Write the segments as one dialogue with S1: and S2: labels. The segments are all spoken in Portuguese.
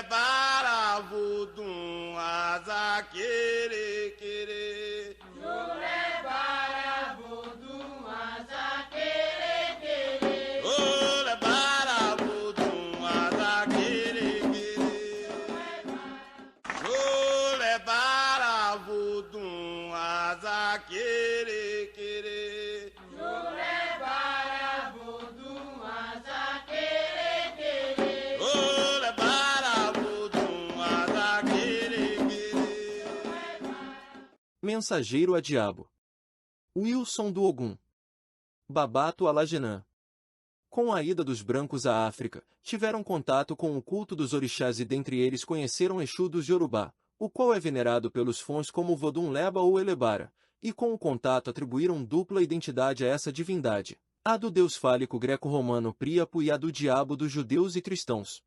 S1: para vodum asa querer querer.
S2: Jolé para vodum asa querer querer.
S1: Olé para vodum asa querer querer. Olé para vodum asa querer querer.
S2: Jolé para vodum asa querer querer.
S1: Olé para vodum asa querer querer.
S3: Mensageiro a diabo. Wilson do Ogum. Babato Alagenã. Com a ida dos brancos à África, tiveram contato com o culto dos orixás e dentre eles conheceram Exu dos Yorubá, o qual é venerado pelos Fons como Vodun Leba ou Elebara, e com o contato atribuíram dupla identidade a essa divindade, a do deus fálico greco-romano Príapo e a do diabo dos judeus e cristãos.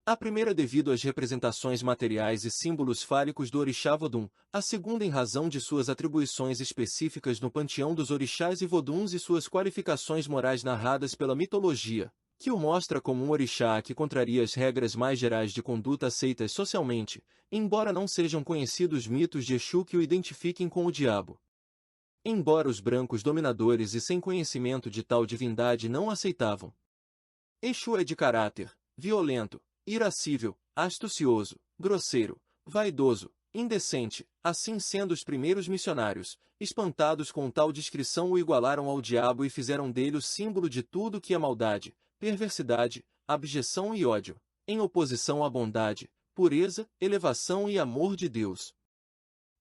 S3: A primeira devido às representações materiais e símbolos fálicos do orixá Vodun, a segunda em razão de suas atribuições específicas no panteão dos orixás e Voduns e suas qualificações morais narradas pela mitologia, que o mostra como um orixá que contraria as regras mais gerais de conduta aceitas socialmente, embora não sejam conhecidos mitos de Exu que o identifiquem com o diabo. Embora os brancos dominadores e sem conhecimento de tal divindade não aceitavam. Exu é de caráter violento, irascível, astucioso, grosseiro, vaidoso, indecente, assim sendo os primeiros missionários, espantados com tal descrição o igualaram ao diabo e fizeram dele o símbolo de tudo que é maldade, perversidade, abjeção e ódio, em oposição à bondade, pureza, elevação e amor de Deus.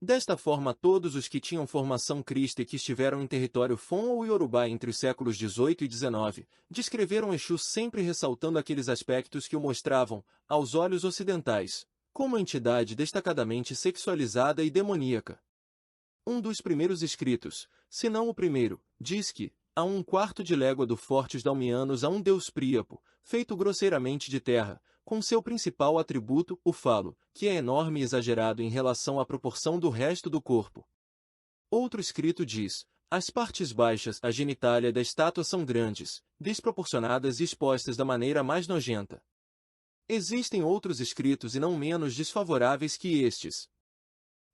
S3: Desta forma todos os que tinham formação crista e que estiveram em território Fon ou Yorubá entre os séculos XVIII e XIX, descreveram Exu sempre ressaltando aqueles aspectos que o mostravam, aos olhos ocidentais, como entidade destacadamente sexualizada e demoníaca. Um dos primeiros escritos, se não o primeiro, diz que, a 1/4 de légua do Fortes Dalmianos há um deus Príapo, feito grosseiramente de terra, com seu principal atributo, o falo, que é enorme e exagerado em relação à proporção do resto do corpo. Outro escrito diz, as partes baixas, a genitália da estátua são grandes, desproporcionadas e expostas da maneira mais nojenta. Existem outros escritos e não menos desfavoráveis que estes.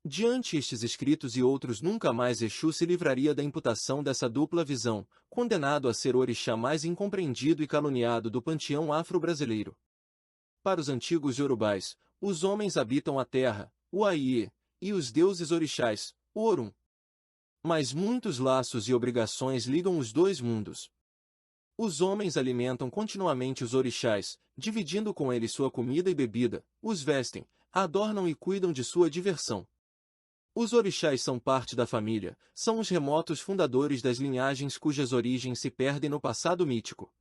S3: Diante estes escritos e outros nunca mais Exu se livraria da imputação dessa dupla visão, condenado a ser o orixá mais incompreendido e caluniado do panteão afro-brasileiro. Para os antigos Yorubais, os homens habitam a terra, o Aie, e os deuses orixás, o Orum. Mas muitos laços e obrigações ligam os dois mundos. Os homens alimentam continuamente os orixás, dividindo com eles sua comida e bebida, os vestem, adornam e cuidam de sua diversão. Os orixás são parte da família, são os remotos fundadores das linhagens cujas origens se perdem no passado mítico.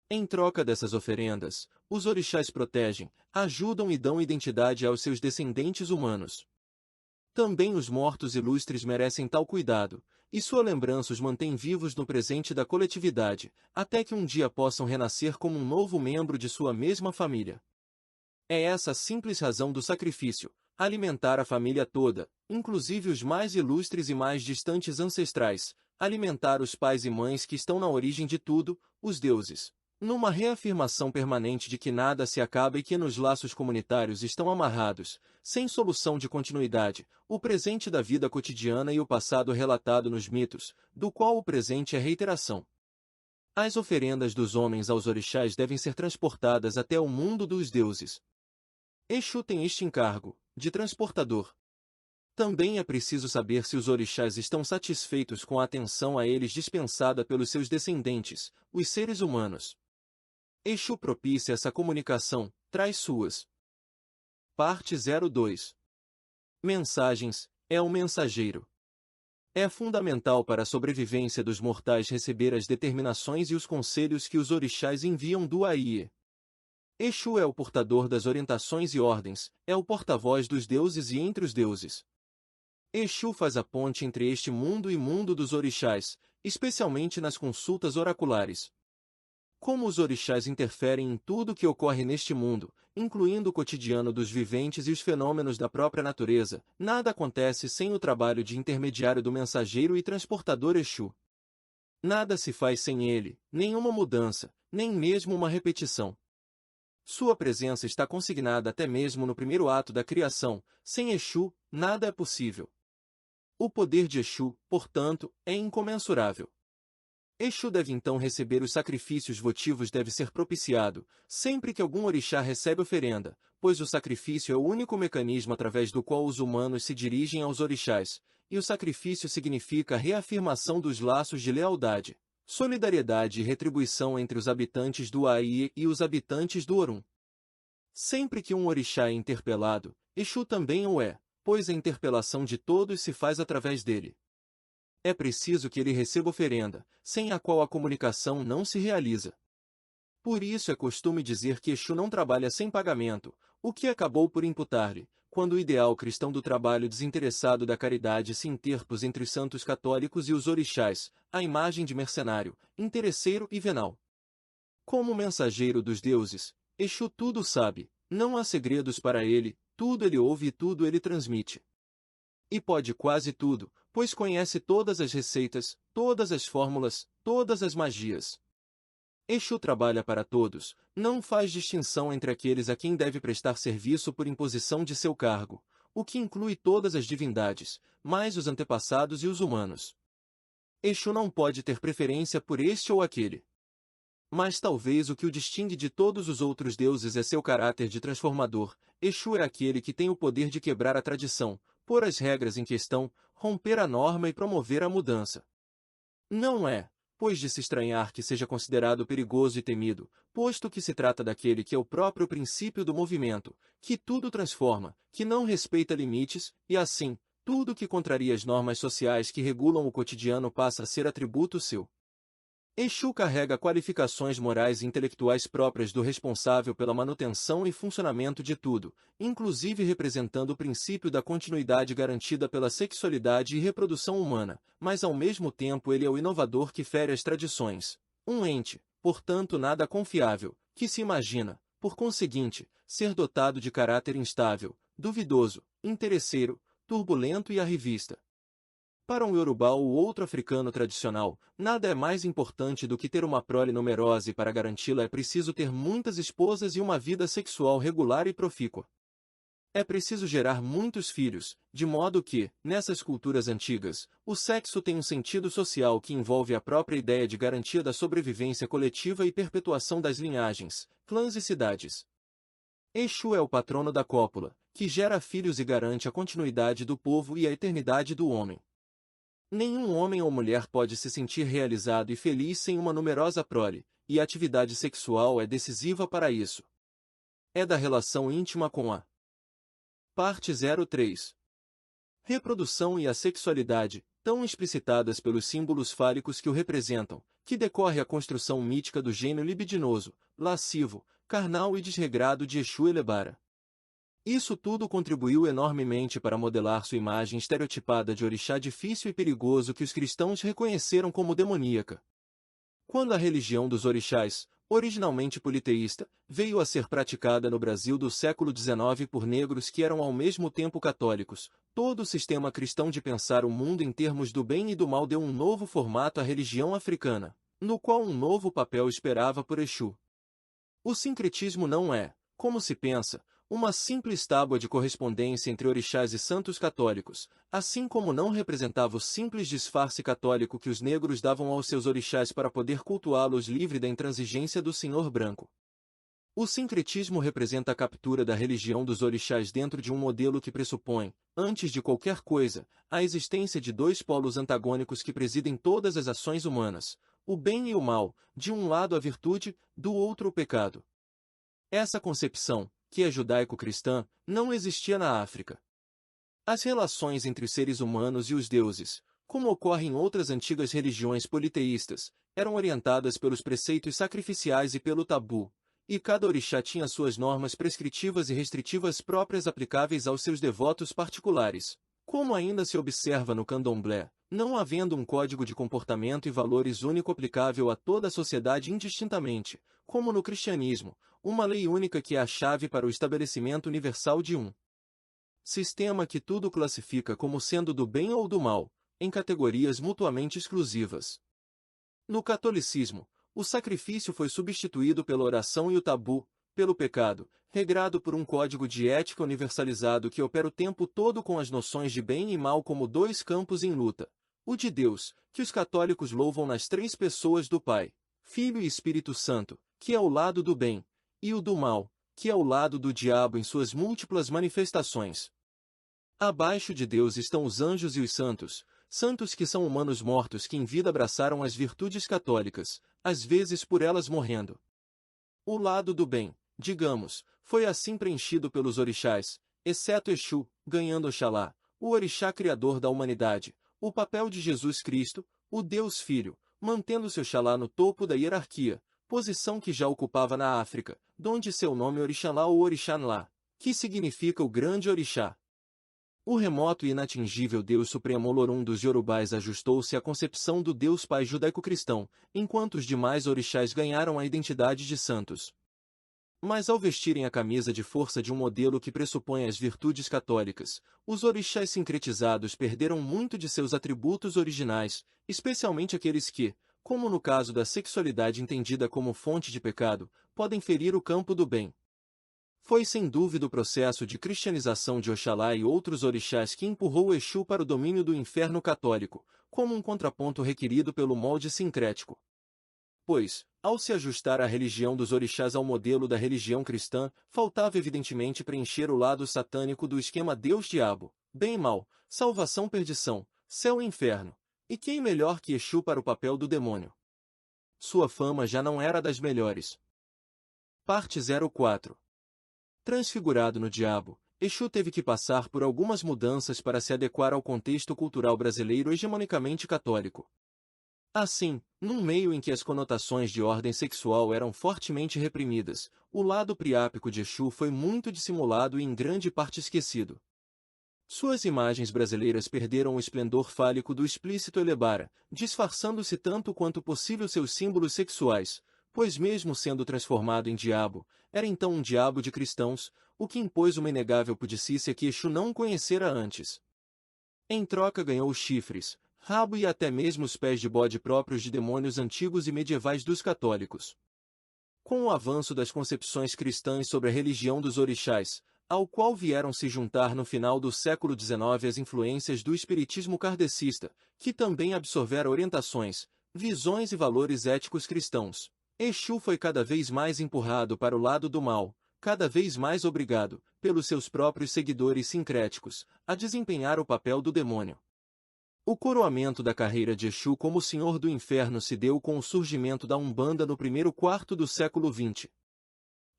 S3: Em troca dessas oferendas, os orixás protegem, ajudam e dão identidade aos seus descendentes humanos. Também os mortos ilustres merecem tal cuidado, e sua lembrança os mantém vivos no presente da coletividade, até que um dia possam renascer como um novo membro de sua mesma família. É essa a simples razão do sacrifício, alimentar a família toda, inclusive os mais ilustres e mais distantes ancestrais, alimentar os pais e mães que estão na origem de tudo, os deuses. Numa reafirmação permanente de que nada se acaba e que nos laços comunitários estão amarrados, sem solução de continuidade, o presente da vida cotidiana e o passado relatado nos mitos, do qual o presente é reiteração. As oferendas dos homens aos orixás devem ser transportadas até o mundo dos deuses. Exu tem este encargo, de transportador. Também é preciso saber se os orixás estão satisfeitos com a atenção a eles dispensada pelos seus descendentes, os seres humanos. Exu propicia essa comunicação, traz suas. Parte 02. Mensagens, é o mensageiro. É fundamental para a sobrevivência dos mortais receber as determinações e os conselhos que os orixás enviam do Aie. Exu é o portador das orientações e ordens, é o porta-voz dos deuses e entre os deuses. Exu faz a ponte entre este mundo e mundo dos orixás, especialmente nas consultas oraculares. Como os orixás interferem em tudo o que ocorre neste mundo, incluindo o cotidiano dos viventes e os fenômenos da própria natureza, nada acontece sem o trabalho de intermediário do mensageiro e transportador Exu. Nada se faz sem ele, nenhuma mudança, nem mesmo uma repetição. Sua presença está consignada até mesmo no primeiro ato da criação. Sem Exu, nada é possível. O poder de Exu, portanto, é incomensurável. Exu deve então receber os sacrifícios votivos, deve ser propiciado, sempre que algum orixá recebe oferenda, pois o sacrifício é o único mecanismo através do qual os humanos se dirigem aos orixás, e o sacrifício significa a reafirmação dos laços de lealdade, solidariedade e retribuição entre os habitantes do Aie e os habitantes do Orum. Sempre que um orixá é interpelado, Exu também o é, pois a interpelação de todos se faz através dele. É preciso que ele receba oferenda, sem a qual a comunicação não se realiza. Por isso é costume dizer que Exu não trabalha sem pagamento, o que acabou por imputar-lhe, quando o ideal cristão do trabalho desinteressado da caridade se interpôs entre os santos católicos e os orixás, a imagem de mercenário, interesseiro e venal. Como mensageiro dos deuses, Exu tudo sabe, não há segredos para ele, tudo ele ouve e tudo ele transmite. E pode quase tudo, pois conhece todas as receitas, todas as fórmulas, todas as magias. Exu trabalha para todos, não faz distinção entre aqueles a quem deve prestar serviço por imposição de seu cargo, o que inclui todas as divindades, mais os antepassados e os humanos. Exu não pode ter preferência por este ou aquele. Mas talvez o que o distingue de todos os outros deuses é seu caráter de transformador. Exu é aquele que tem o poder de quebrar a tradição, pôr as regras em questão, romper a norma e promover a mudança. Não é, pois, de se estranhar que seja considerado perigoso e temido, posto que se trata daquele que é o próprio princípio do movimento, que tudo transforma, que não respeita limites, e assim, tudo que contraria as normas sociais que regulam o cotidiano passa a ser atributo seu. Exu carrega qualificações morais e intelectuais próprias do responsável pela manutenção e funcionamento de tudo, inclusive representando o princípio da continuidade garantida pela sexualidade e reprodução humana, mas ao mesmo tempo ele é o inovador que fere as tradições. Um ente, portanto nada confiável, que se imagina, por conseguinte, ser dotado de caráter instável, duvidoso, interesseiro, turbulento e arrivista. Para um iorubá ou outro africano tradicional, nada é mais importante do que ter uma prole numerosa, e para garanti-la é preciso ter muitas esposas e uma vida sexual regular e profícua. É preciso gerar muitos filhos, de modo que, nessas culturas antigas, o sexo tem um sentido social que envolve a própria ideia de garantia da sobrevivência coletiva e perpetuação das linhagens, clãs e cidades. Exu é o patrono da cópula, que gera filhos e garante a continuidade do povo e a eternidade do homem. Nenhum homem ou mulher pode se sentir realizado e feliz sem uma numerosa prole, e a atividade sexual é decisiva para isso. É da relação íntima com a parte 03. Reprodução e a sexualidade, tão explicitadas pelos símbolos fálicos que o representam, que decorre a construção mítica do gênio libidinoso, lascivo, carnal e desregrado de Exu Elebara. Isso tudo contribuiu enormemente para modelar sua imagem estereotipada de orixá difícil e perigoso que os cristãos reconheceram como demoníaca. Quando a religião dos orixás, originalmente politeísta, veio a ser praticada no Brasil do século XIX por negros que eram ao mesmo tempo católicos, todo o sistema cristão de pensar o mundo em termos do bem e do mal deu um novo formato à religião africana, no qual um novo papel esperava por Exu. O sincretismo não é, como se pensa, uma simples tábua de correspondência entre orixás e santos católicos, assim como não representava o simples disfarce católico que os negros davam aos seus orixás para poder cultuá-los livre da intransigência do senhor branco. O sincretismo representa a captura da religião dos orixás dentro de um modelo que pressupõe, antes de qualquer coisa, a existência de dois polos antagônicos que presidem todas as ações humanas, o bem e o mal, de um lado a virtude, do outro o pecado. Essa concepção, que é judaico-cristã, não existia na África. As relações entre os seres humanos e os deuses, como ocorre em outras antigas religiões politeístas, eram orientadas pelos preceitos sacrificiais e pelo tabu, e cada orixá tinha suas normas prescritivas e restritivas próprias aplicáveis aos seus devotos particulares, como ainda se observa no candomblé, não havendo um código de comportamento e valores único aplicável a toda a sociedade indistintamente, como no cristianismo, uma lei única que é a chave para o estabelecimento universal de um sistema que tudo classifica como sendo do bem ou do mal, em categorias mutuamente exclusivas. No catolicismo, o sacrifício foi substituído pela oração e o tabu, pelo pecado, regrado por um código de ética universalizado que opera o tempo todo com as noções de bem e mal como dois campos em luta. O de Deus, que os católicos louvam nas três pessoas do Pai, Filho e Espírito Santo, que é o lado do bem, e o do mal, que é o lado do diabo em suas múltiplas manifestações. Abaixo de Deus estão os anjos e os santos, santos que são humanos mortos que em vida abraçaram as virtudes católicas, às vezes por elas morrendo. O lado do bem, digamos, foi assim preenchido pelos orixás, exceto Exu, ganhando Oxalá, o orixá criador da humanidade, o papel de Jesus Cristo, o Deus Filho, mantendo-se Oxalá no topo da hierarquia, posição que já ocupava na África, donde seu nome Orixalá ou Orixanlá, que significa o grande orixá. O remoto e inatingível Deus Supremo Olorum dos Yorubais ajustou-se à concepção do Deus Pai judaico-cristão, enquanto os demais orixás ganharam a identidade de santos. Mas ao vestirem a camisa de força de um modelo que pressupõe as virtudes católicas, os orixás sincretizados perderam muito de seus atributos originais, especialmente aqueles que, como no caso da sexualidade entendida como fonte de pecado, podem ferir o campo do bem. Foi sem dúvida o processo de cristianização de Oxalá e outros orixás que empurrou o Exu para o domínio do inferno católico, como um contraponto requerido pelo molde sincrético. Pois, ao se ajustar a religião dos orixás ao modelo da religião cristã, faltava evidentemente preencher o lado satânico do esquema Deus-Diabo, bem e mal, salvação-perdição, céu e inferno. E quem melhor que Exu para o papel do demônio? Sua fama já não era das melhores. Parte 04. Transfigurado no diabo, Exu teve que passar por algumas mudanças para se adequar ao contexto cultural brasileiro hegemonicamente católico. Assim, num meio em que as conotações de ordem sexual eram fortemente reprimidas, o lado priápico de Exu foi muito dissimulado e em grande parte esquecido. Suas imagens brasileiras perderam o esplendor fálico do explícito Elebara, disfarçando-se tanto quanto possível seus símbolos sexuais, pois mesmo sendo transformado em diabo, era então um diabo de cristãos, o que impôs uma inegável pudicícia que Exu não conhecera antes. Em troca ganhou os chifres, rabo e até mesmo os pés de bode próprios de demônios antigos e medievais dos católicos. Com o avanço das concepções cristãs sobre a religião dos orixás, ao qual vieram se juntar no final do século XIX as influências do espiritismo kardecista, que também absorvera orientações, visões e valores éticos cristãos, Exu foi cada vez mais empurrado para o lado do mal, cada vez mais obrigado, pelos seus próprios seguidores sincréticos, a desempenhar o papel do demônio. O coroamento da carreira de Exu como Senhor do Inferno se deu com o surgimento da Umbanda no primeiro quarto do século XX.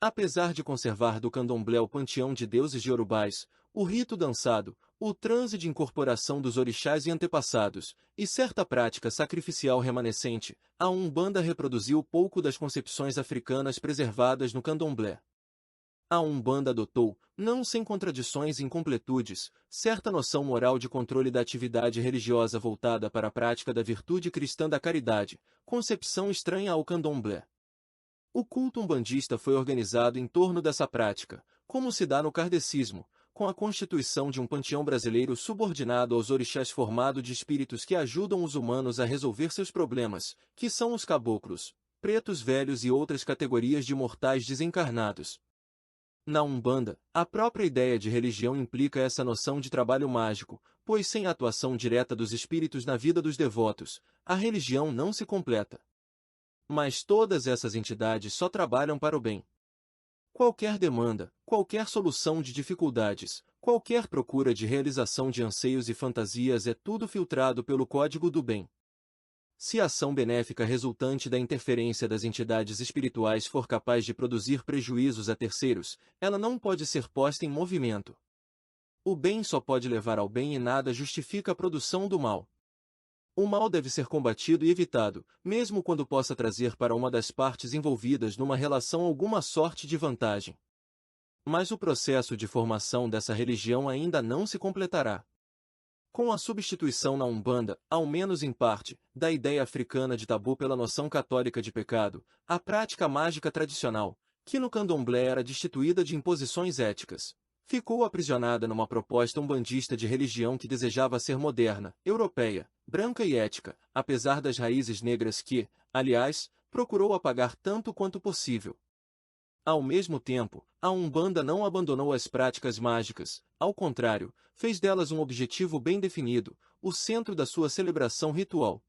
S3: Apesar de conservar do candomblé o panteão de deuses yorubais, o rito dançado, o transe de incorporação dos orixás e antepassados, e certa prática sacrificial remanescente, a Umbanda reproduziu pouco das concepções africanas preservadas no candomblé. A Umbanda adotou, não sem contradições e incompletudes, certa noção moral de controle da atividade religiosa voltada para a prática da virtude cristã da caridade, concepção estranha ao candomblé. O culto umbandista foi organizado em torno dessa prática, como se dá no kardecismo, com a constituição de um panteão brasileiro subordinado aos orixás formado de espíritos que ajudam os humanos a resolver seus problemas, que são os caboclos, pretos velhos e outras categorias de mortais desencarnados. Na Umbanda, a própria ideia de religião implica essa noção de trabalho mágico, pois sem a atuação direta dos espíritos na vida dos devotos, a religião não se completa. Mas todas essas entidades só trabalham para o bem. Qualquer demanda, qualquer solução de dificuldades, qualquer procura de realização de anseios e fantasias é tudo filtrado pelo código do bem. Se a ação benéfica resultante da interferência das entidades espirituais for capaz de produzir prejuízos a terceiros, ela não pode ser posta em movimento. O bem só pode levar ao bem e nada justifica a produção do mal. O mal deve ser combatido e evitado, mesmo quando possa trazer para uma das partes envolvidas numa relação alguma sorte de vantagem. Mas o processo de formação dessa religião ainda não se completará. Com a substituição na Umbanda, ao menos em parte, da ideia africana de tabu pela noção católica de pecado, a prática mágica tradicional, que no candomblé era destituída de imposições éticas, ficou aprisionada numa proposta umbandista de religião que desejava ser moderna, europeia, branca e ética, apesar das raízes negras que, aliás, procurou apagar tanto quanto possível. Ao mesmo tempo, a Umbanda não abandonou as práticas mágicas, ao contrário, fez delas um objetivo bem definido, o centro da sua celebração ritual.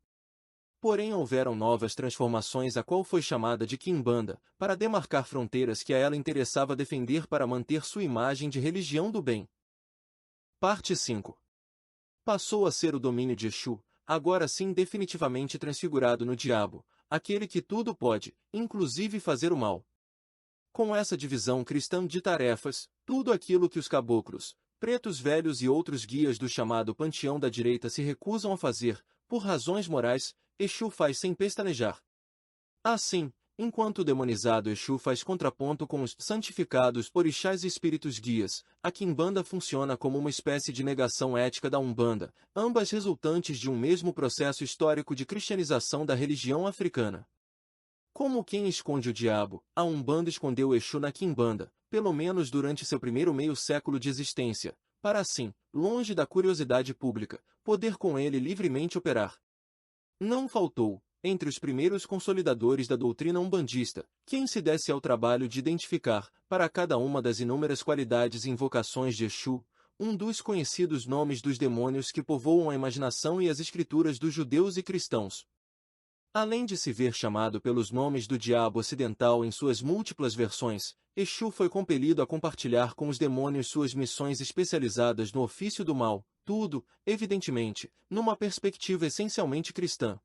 S3: Porém houveram novas transformações a qual foi chamada de Quimbanda, para demarcar fronteiras que a ela interessava defender para manter sua imagem de religião do bem. Parte 5. Passou a ser o domínio de Exu, agora sim definitivamente transfigurado no diabo, aquele que tudo pode, inclusive fazer o mal. Com essa divisão cristã de tarefas, tudo aquilo que os caboclos, pretos velhos e outros guias do chamado panteão da direita se recusam a fazer, por razões morais, Exu faz sem pestanejar. Assim, enquanto o demonizado Exu faz contraponto com os santificados orixás e espíritos guias, a Quimbanda funciona como uma espécie de negação ética da Umbanda, ambas resultantes de um mesmo processo histórico de cristianização da religião africana. Como quem esconde o diabo, a Umbanda escondeu Exu na Quimbanda, pelo menos durante seu primeiro meio século de existência, para assim, longe da curiosidade pública, poder com ele livremente operar. Não faltou, entre os primeiros consolidadores da doutrina umbandista, quem se desse ao trabalho de identificar, para cada uma das inúmeras qualidades e invocações de Exu, um dos conhecidos nomes dos demônios que povoam a imaginação e as escrituras dos judeus e cristãos. Além de se ver chamado pelos nomes do diabo ocidental em suas múltiplas versões, Exu foi compelido a compartilhar com os demônios suas missões especializadas no ofício do mal, tudo, evidentemente, numa perspectiva essencialmente cristã.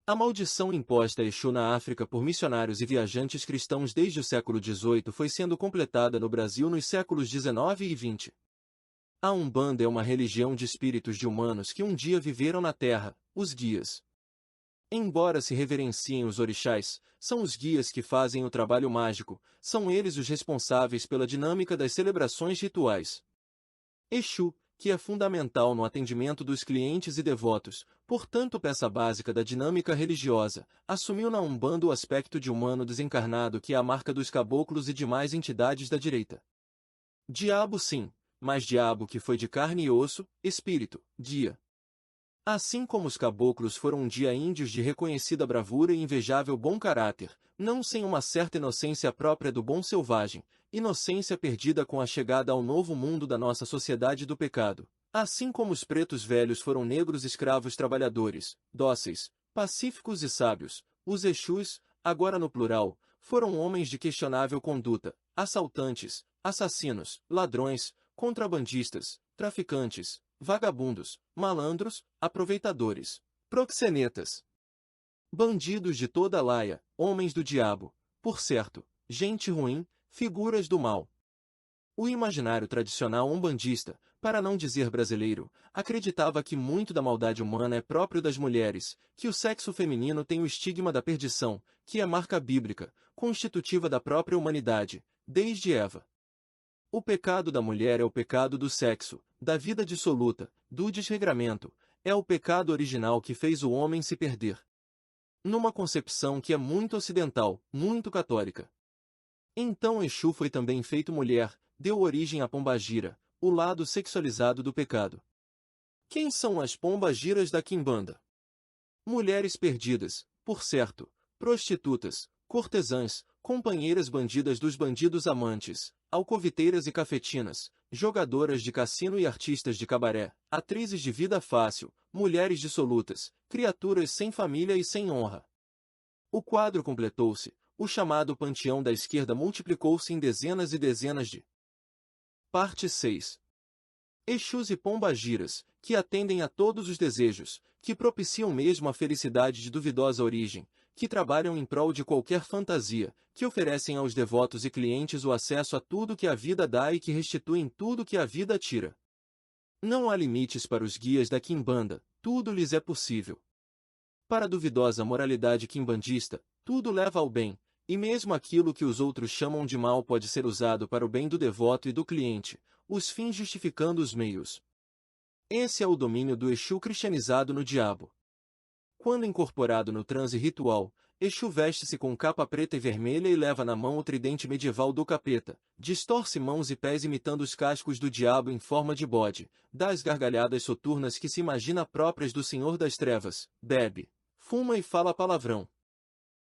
S3: A maldição imposta a Exu na África por missionários e viajantes cristãos desde o século XVIII foi sendo completada no Brasil nos séculos XIX e XX. A Umbanda é uma religião de espíritos de humanos que um dia viveram na Terra, os guias. Embora se reverenciem os orixás, são os guias que fazem o trabalho mágico, são eles os responsáveis pela dinâmica das celebrações rituais. Exu, que é fundamental no atendimento dos clientes e devotos, portanto peça básica da dinâmica religiosa, assumiu na Umbanda o aspecto de humano desencarnado que é a marca dos caboclos e demais entidades da direita. Diabo sim, mas diabo que foi de carne e osso, espírito, guia. Assim como os caboclos foram um dia índios de reconhecida bravura e invejável bom caráter, não sem uma certa inocência própria do bom selvagem, inocência perdida com a chegada ao novo mundo da nossa sociedade do pecado. Assim como os pretos velhos foram negros escravos trabalhadores, dóceis, pacíficos e sábios, os Exus, agora no plural, foram homens de questionável conduta, assaltantes, assassinos, ladrões, contrabandistas, traficantes, vagabundos, malandros, aproveitadores, proxenetas, bandidos de toda a laia, homens do diabo, por certo, gente ruim, figuras do mal. O imaginário tradicional umbandista, para não dizer brasileiro, acreditava que muito da maldade humana é próprio das mulheres, que o sexo feminino tem o estigma da perdição, que é marca bíblica, constitutiva da própria humanidade, desde Eva. O pecado da mulher é o pecado do sexo, da vida dissoluta, do desregramento, é o pecado original que fez o homem se perder. Numa concepção que é muito ocidental, muito católica. Então Exu foi também feito mulher, deu origem à pombagira, o lado sexualizado do pecado. Quem são as pombagiras da Quimbanda? Mulheres perdidas, por certo, prostitutas, cortesãs, companheiras bandidas dos bandidos amantes, alcoviteiras e cafetinas, jogadoras de cassino e artistas de cabaré, atrizes de vida fácil, mulheres dissolutas, criaturas sem família e sem honra. O quadro completou-se, o chamado panteão da esquerda multiplicou-se em dezenas e dezenas de. Parte 6. Exus e pombagiras, que atendem a todos os desejos, que propiciam mesmo a felicidade de duvidosa origem, que trabalham em prol de qualquer fantasia, que oferecem aos devotos e clientes o acesso a tudo que a vida dá e que restituem tudo que a vida tira. Não há limites para os guias da Quimbanda, tudo lhes é possível. Para a duvidosa moralidade quimbandista, tudo leva ao bem, e mesmo aquilo que os outros chamam de mal pode ser usado para o bem do devoto e do cliente, os fins justificando os meios. Esse é o domínio do Exu cristianizado no diabo. Quando incorporado no transe ritual, Exu veste-se com capa preta e vermelha e leva na mão o tridente medieval do capeta, distorce mãos e pés imitando os cascos do diabo em forma de bode, dá as gargalhadas soturnas que se imagina próprias do Senhor das Trevas, bebe, fuma e fala palavrão.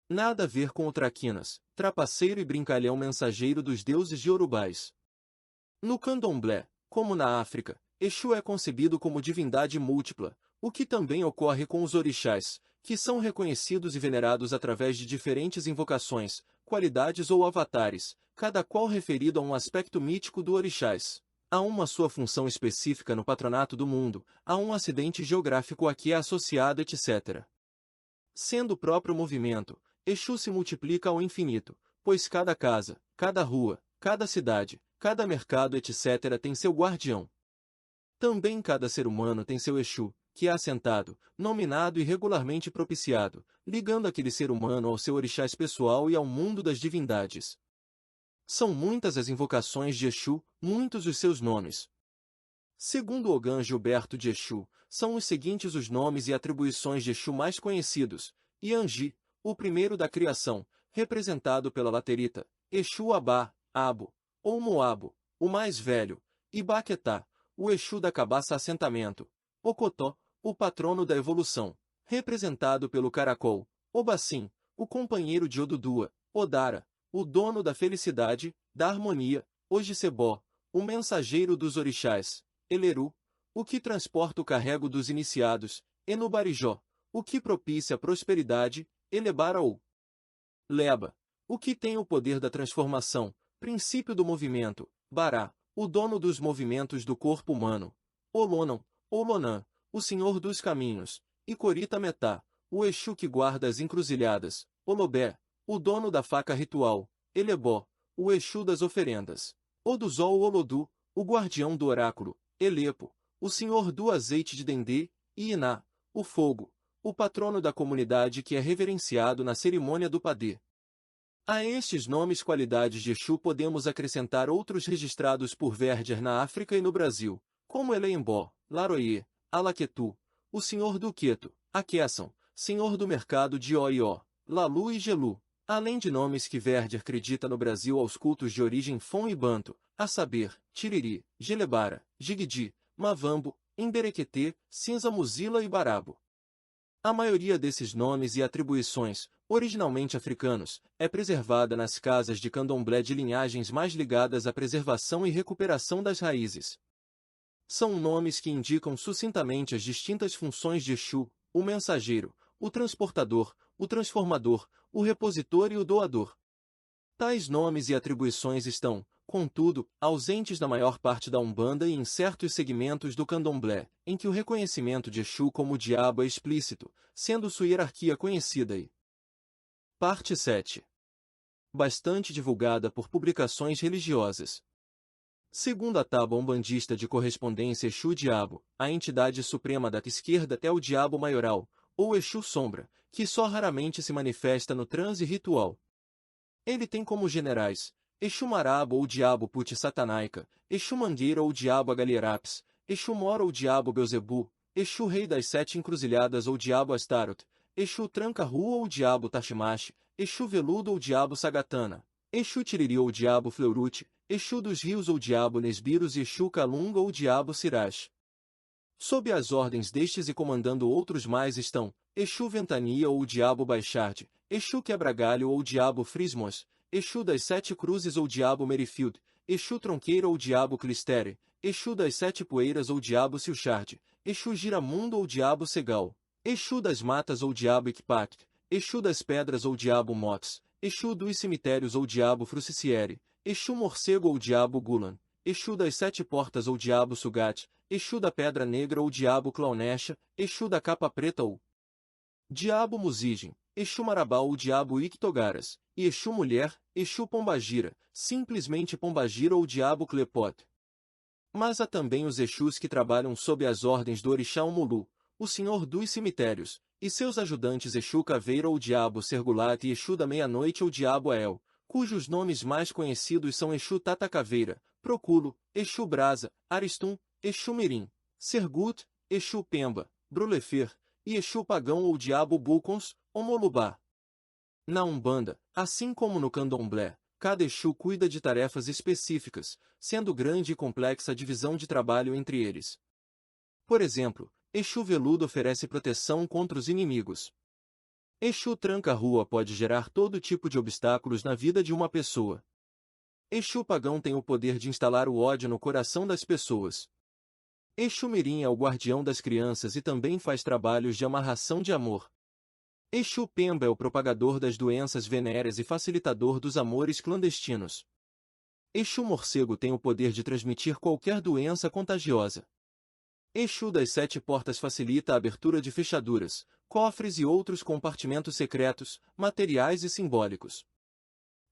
S3: Nada a ver com o traquinas, trapaceiro e brincalhão mensageiro dos deuses iorubais. No candomblé, como na África, Exu é concebido como divindade múltipla, o que também ocorre com os orixás, que são reconhecidos e venerados através de diferentes invocações, qualidades ou avatares, cada qual referido a um aspecto mítico do orixás. Há uma sua função específica no patronato do mundo, há um acidente geográfico a que é associado, etc. Sendo o próprio movimento, Exu se multiplica ao infinito, pois cada casa, cada rua, cada cidade, cada mercado, etc. tem seu guardião. Também cada ser humano tem seu Exu, que é assentado, nominado e regularmente propiciado, ligando aquele ser humano ao seu orixás pessoal e ao mundo das divindades. São muitas as invocações de Exu, muitos os seus nomes. Segundo Ogan Gilberto de Exu, são os seguintes os nomes e atribuições de Exu mais conhecidos: Iangi, o primeiro da criação, representado pela laterita, Exu Abá, Abo, ou Moabo, o mais velho, Ibaquetá, o Exu da cabaça assentamento, Ocotó, o patrono da evolução, representado pelo caracol, Obassim, o companheiro de Odudua, Odara, o dono da felicidade, da harmonia, Ojicebó, o mensageiro dos orixás, Eleru, o que transporta o carrego dos iniciados, Enubarijó, o que propicia a prosperidade, Elebaraú. Leba, o que tem o poder da transformação, princípio do movimento, Bará, o dono dos movimentos do corpo humano, Olonão, Olonã, o senhor dos caminhos, e Corita Metá, o Exu que guarda as encruzilhadas, Olobé, o dono da faca ritual, Elebó, o Exu das oferendas, Oduzó ou Olodu, o guardião do oráculo, Elepo, o senhor do azeite de dendê, e Iná, o fogo, o patrono da comunidade que é reverenciado na cerimônia do padê. A estes nomes qualidades de Exu podemos acrescentar outros registrados por Verger na África e no Brasil, como Eleembó, Laroye, Alaquetu, o senhor do Queto, Aqueçam, senhor do mercado de Oió, Lalu e Gelu, além de nomes que Verger acredita no Brasil aos cultos de origem Fon e Banto, a saber, Tiriri, Gelebara, Jigidi, Mavambo, Emberequetê, Cinza Muzila e Barabo. A maioria desses nomes e atribuições, originalmente africanos, é preservada nas casas de candomblé de linhagens mais ligadas à preservação e recuperação das raízes. São nomes que indicam sucintamente as distintas funções de Exu, o mensageiro, o transportador, o transformador, o repositor e o doador. Tais nomes e atribuições estão, contudo, ausentes na maior parte da Umbanda e em certos segmentos do Candomblé, em que o reconhecimento de Exu como o diabo é explícito, sendo sua hierarquia conhecida e. Parte 7. Bastante divulgada por publicações religiosas. Segundo a tábua umbandista de correspondência Exu-Diabo, a entidade suprema da esquerda é o Diabo Maioral, ou Exu-Sombra, que só raramente se manifesta no transe ritual. Ele tem como generais Exu-Marabo ou Diabo Puti Satanaica, Exu-Mangueira ou Diabo Agalieraps, Exu-Mora ou Diabo Beuzebu, Exu-Rei das Sete Encruzilhadas ou Diabo Astaroth, Exu-Tranca-Rua ou Diabo Tashimash, Exu-Veludo ou Diabo Sagatana, Exu-Tiriri ou Diabo Fleurute, Exu dos Rios ou Diabo Nesbiros e Exu-Calunga ou Diabo Sirash. Sob as ordens destes e comandando outros mais estão Exu Ventania ou Diabo Baixarde, Exu Quebra-Galho ou Diabo Frismos, Exu das Sete Cruzes ou Diabo Merrifield, Exu Tronqueira ou Diabo Clistere, Exu das Sete Poeiras ou Diabo Silchard, Exu Giramundo ou Diabo Segal, Exu das Matas ou Diabo Ikpact, Exu das Pedras ou Diabo Mots, Exu dos Cemitérios ou Diabo Fruciciere, Exu Morcego ou Diabo Gulan, Exu das Sete Portas ou Diabo Sugat, Exu da Pedra Negra ou Diabo Clownecha, Exu da Capa Preta ou Diabo Muzigem, Exu Marabá ou Diabo Ictogaras, e Exu Mulher, Exu Pombagira, simplesmente Pombagira ou Diabo Clepote. Mas há também os Exus que trabalham sob as ordens do Orixá Omulu, o Senhor dos Cemitérios, e seus ajudantes Exu Caveira ou Diabo Sergulat e Exu da Meia-Noite ou Diabo Ael, cujos nomes mais conhecidos são Exu Tata Caveira, Proculo, Exu Brasa, Aristum, Exu Mirim, Sergut, Exu Pemba, Brulefer, e Exu Pagão ou Diabo Bulcons, Omolubá. Na Umbanda, assim como no Candomblé, cada Exu cuida de tarefas específicas, sendo grande e complexa a divisão de trabalho entre eles. Por exemplo, Exu Veludo oferece proteção contra os inimigos. Exu tranca-rua pode gerar todo tipo de obstáculos na vida de uma pessoa. Exu pagão tem o poder de instalar o ódio no coração das pessoas. Exu mirim é o guardião das crianças e também faz trabalhos de amarração de amor. Exu pemba é o propagador das doenças venéreas e facilitador dos amores clandestinos. Exu morcego tem o poder de transmitir qualquer doença contagiosa. Exu das 7 portas facilita a abertura de fechaduras, cofres e outros compartimentos secretos, materiais e simbólicos.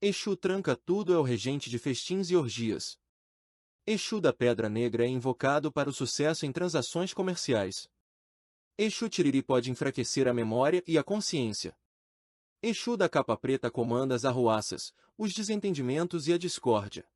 S3: Exu tranca tudo é o regente de festins e orgias. Exu da Pedra Negra é invocado para o sucesso em transações comerciais. Exu Tiriri pode enfraquecer a memória e a consciência. Exu da Capa Preta comanda as arruaças, os desentendimentos e a discórdia.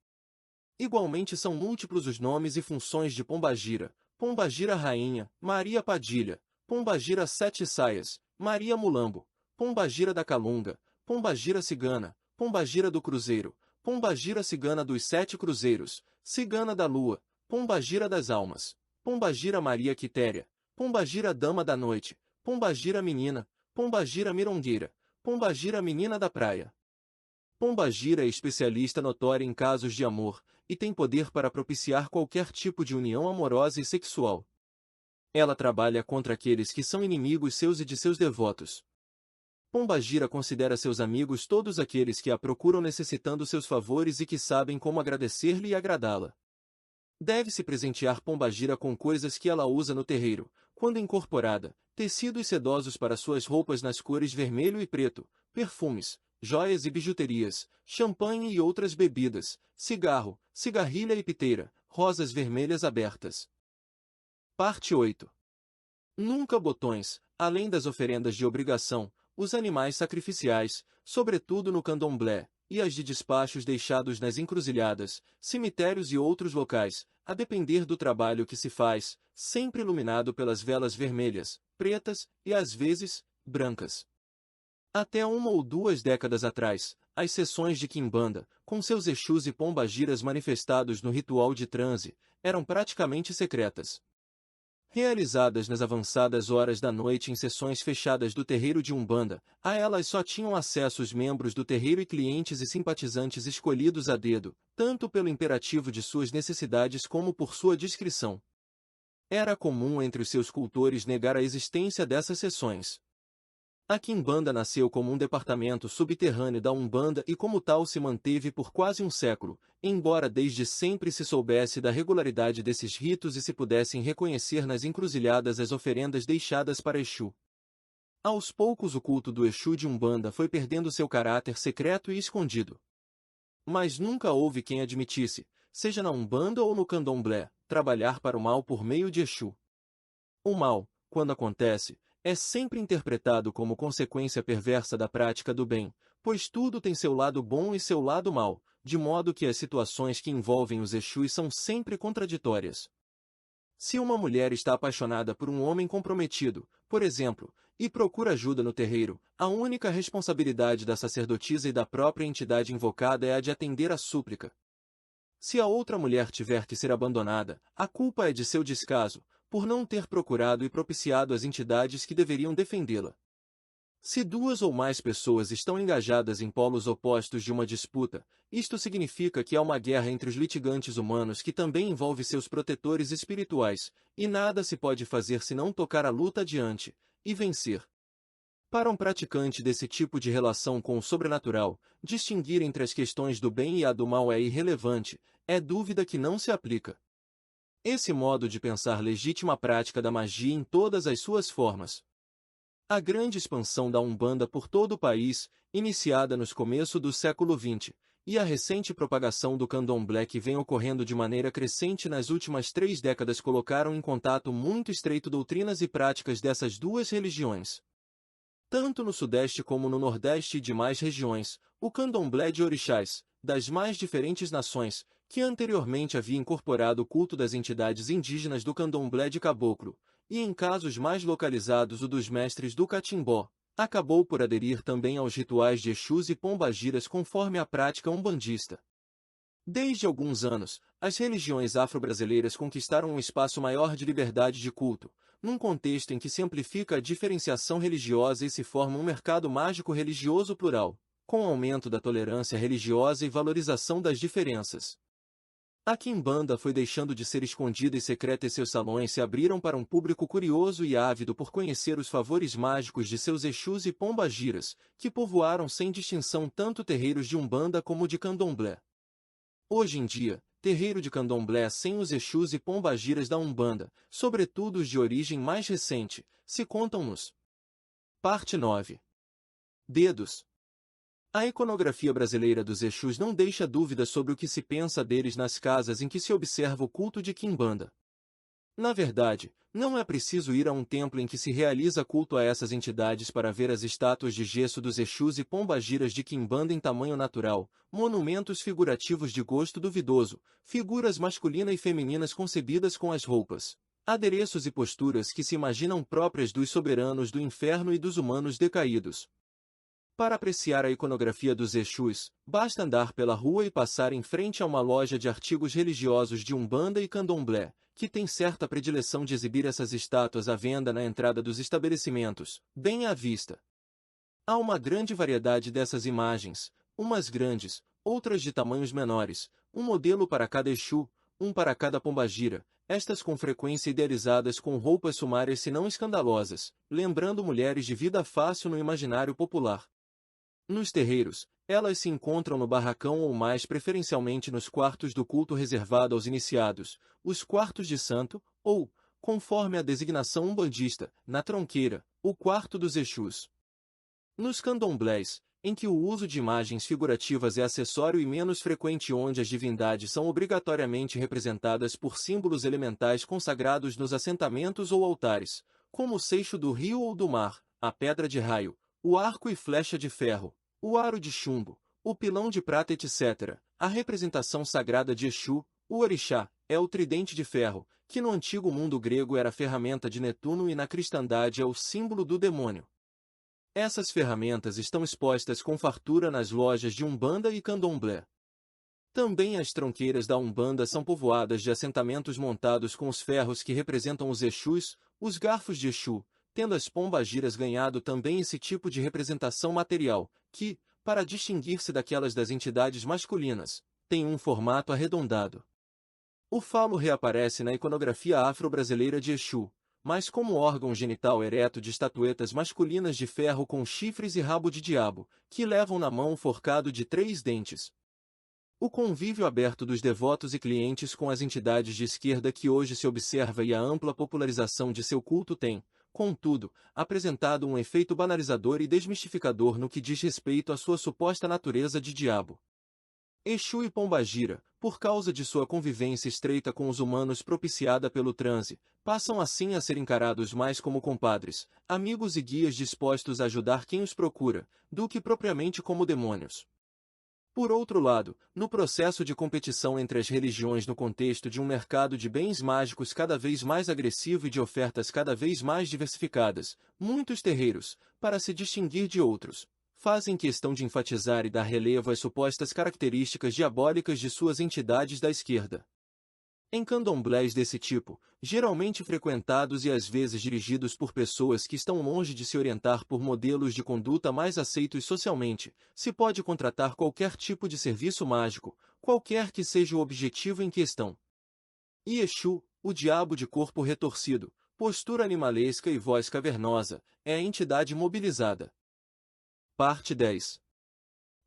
S3: Igualmente são múltiplos os nomes e funções de Pombagira: Pombagira Rainha, Maria Padilha, Pombagira Sete Saias, Maria Mulambo, Pombagira da Calunga, Pombagira Cigana, Pombagira do Cruzeiro, Pombagira Cigana dos 7 Cruzeiros, Cigana da Lua, Pombagira das Almas, Pombagira Maria Quitéria, Pombagira Dama da Noite, Pombagira Menina, Pombagira Mirongueira, Pombagira Menina da Praia. Pombagira é especialista notória em casos de amor, e tem poder para propiciar qualquer tipo de união amorosa e sexual. Ela trabalha contra aqueles que são inimigos seus e de seus devotos. Pombagira considera seus amigos todos aqueles que a procuram necessitando seus favores e que sabem como agradecer-lhe e agradá-la. Deve-se presentear Pombagira com coisas que ela usa no terreiro, quando incorporada, tecidos sedosos para suas roupas nas cores vermelho e preto, perfumes, joias e bijuterias, champanhe e outras bebidas, cigarro, cigarrilha e piteira, rosas vermelhas abertas. Parte 8. Nunca botões, além das oferendas de obrigação, os animais sacrificiais, sobretudo no candomblé, e as de despachos deixados nas encruzilhadas, cemitérios e outros locais, a depender do trabalho que se faz, sempre iluminado pelas velas vermelhas, pretas e, às vezes, brancas. Até 1 ou 2 décadas atrás, as sessões de quimbanda, com seus exus e pombagiras manifestados no ritual de transe, eram praticamente secretas. Realizadas nas avançadas horas da noite em sessões fechadas do terreiro de Umbanda, a elas só tinham acesso os membros do terreiro e clientes e simpatizantes escolhidos a dedo, tanto pelo imperativo de suas necessidades como por sua discrição. Era comum entre os seus cultores negar a existência dessas sessões. A quimbanda nasceu como um departamento subterrâneo da Umbanda e como tal se manteve por quase um século, embora desde sempre se soubesse da regularidade desses ritos e se pudessem reconhecer nas encruzilhadas as oferendas deixadas para Exu. Aos poucos o culto do Exu de Umbanda foi perdendo seu caráter secreto e escondido. Mas nunca houve quem admitisse, seja na Umbanda ou no Candomblé, trabalhar para o mal por meio de Exu. O mal, quando acontece, é sempre interpretado como consequência perversa da prática do bem, pois tudo tem seu lado bom e seu lado mau, de modo que as situações que envolvem os Exus são sempre contraditórias. Se uma mulher está apaixonada por um homem comprometido, por exemplo, e procura ajuda no terreiro, a única responsabilidade da sacerdotisa e da própria entidade invocada é a de atender à súplica. Se a outra mulher tiver que ser abandonada, a culpa é de seu descaso, por não ter procurado e propiciado as entidades que deveriam defendê-la. Se 2 ou mais pessoas estão engajadas em polos opostos de uma disputa, isto significa que há uma guerra entre os litigantes humanos que também envolve seus protetores espirituais, e nada se pode fazer senão tocar a luta adiante, e vencer. Para um praticante desse tipo de relação com o sobrenatural, distinguir entre as questões do bem e a do mal é irrelevante, é dúvida que não se aplica. Esse modo de pensar legitima a prática da magia em todas as suas formas. A grande expansão da Umbanda por todo o país, iniciada nos começos do século XX, e a recente propagação do Candomblé que vem ocorrendo de maneira crescente nas últimas 3 décadas colocaram em contato muito estreito doutrinas e práticas dessas 2 religiões. Tanto no Sudeste como no Nordeste e demais regiões, o Candomblé de orixás, das mais diferentes nações, que anteriormente havia incorporado o culto das entidades indígenas do Candomblé de Caboclo, e em casos mais localizados o dos mestres do Catimbó, acabou por aderir também aos rituais de Exus e Pombagiras conforme a prática umbandista. Desde alguns anos, as religiões afro-brasileiras conquistaram um espaço maior de liberdade de culto, num contexto em que se amplifica a diferenciação religiosa e se forma um mercado mágico religioso plural, com o aumento da tolerância religiosa e valorização das diferenças. A quimbanda foi deixando de ser escondida e secreta e seus salões se abriram para um público curioso e ávido por conhecer os favores mágicos de seus Exus e pombagiras, que povoaram sem distinção tanto terreiros de Umbanda como de Candomblé. Hoje em dia, terreiro de Candomblé sem os Exus e pombagiras da Umbanda, sobretudo os de origem mais recente, se contam nos. Parte 9. Dedos. A iconografia brasileira dos Exus não deixa dúvida sobre o que se pensa deles nas casas em que se observa o culto de quimbanda. Na verdade, não é preciso ir a um templo em que se realiza culto a essas entidades para ver as estátuas de gesso dos Exus e pombagiras de quimbanda em tamanho natural, monumentos figurativos de gosto duvidoso, figuras masculina e femininas concebidas com as roupas, adereços e posturas que se imaginam próprias dos soberanos do inferno e dos humanos decaídos. Para apreciar a iconografia dos Exus, basta andar pela rua e passar em frente a uma loja de artigos religiosos de Umbanda e Candomblé, que tem certa predileção de exibir essas estátuas à venda na entrada dos estabelecimentos, bem à vista. Há uma grande variedade dessas imagens, umas grandes, outras de tamanhos menores, um modelo para cada Exu, um para cada pombagira, estas com frequência idealizadas com roupas sumárias se não escandalosas, lembrando mulheres de vida fácil no imaginário popular. Nos terreiros, elas se encontram no barracão ou mais preferencialmente nos quartos do culto reservado aos iniciados, os quartos de santo, ou, conforme a designação umbandista, na tronqueira, o quarto dos Exus. Nos candomblés, em que o uso de imagens figurativas é acessório e menos frequente onde as divindades são obrigatoriamente representadas por símbolos elementais consagrados nos assentamentos ou altares, como o seixo do rio ou do mar, a pedra de raio, o arco e flecha de ferro, o aro de chumbo, o pilão de prata etc. A representação sagrada de Exu, o orixá, é o tridente de ferro, que no antigo mundo grego era a ferramenta de Netuno e na cristandade é o símbolo do demônio. Essas ferramentas estão expostas com fartura nas lojas de Umbanda e Candomblé. Também as tronqueiras da Umbanda são povoadas de assentamentos montados com os ferros que representam os Exus, os garfos de Exu, tendo as pombagiras ganhado também esse tipo de representação material, que, para distinguir-se daquelas das entidades masculinas, tem um formato arredondado. O falo reaparece na iconografia afro-brasileira de Exu, mas como órgão genital ereto de estatuetas masculinas de ferro com chifres e rabo de diabo, que levam na mão um forcado de 3 dentes. O convívio aberto dos devotos e clientes com as entidades de esquerda que hoje se observa e a ampla popularização de seu culto tem, contudo, apresentado um efeito banalizador e desmistificador no que diz respeito à sua suposta natureza de diabo. Exu e pombagira, por causa de sua convivência estreita com os humanos propiciada pelo transe, passam assim a ser encarados mais como compadres, amigos e guias dispostos a ajudar quem os procura, do que propriamente como demônios. Por outro lado, no processo de competição entre as religiões no contexto de um mercado de bens mágicos cada vez mais agressivo e de ofertas cada vez mais diversificadas, muitos terreiros, para se distinguir de outros, fazem questão de enfatizar e dar relevo às supostas características diabólicas de suas entidades da esquerda. Em candomblés desse tipo, geralmente frequentados e às vezes dirigidos por pessoas que estão longe de se orientar por modelos de conduta mais aceitos socialmente, se pode contratar qualquer tipo de serviço mágico, qualquer que seja o objetivo em questão. E Exu, o diabo de corpo retorcido, postura animalesca e voz cavernosa, é a entidade mobilizada. Parte 10.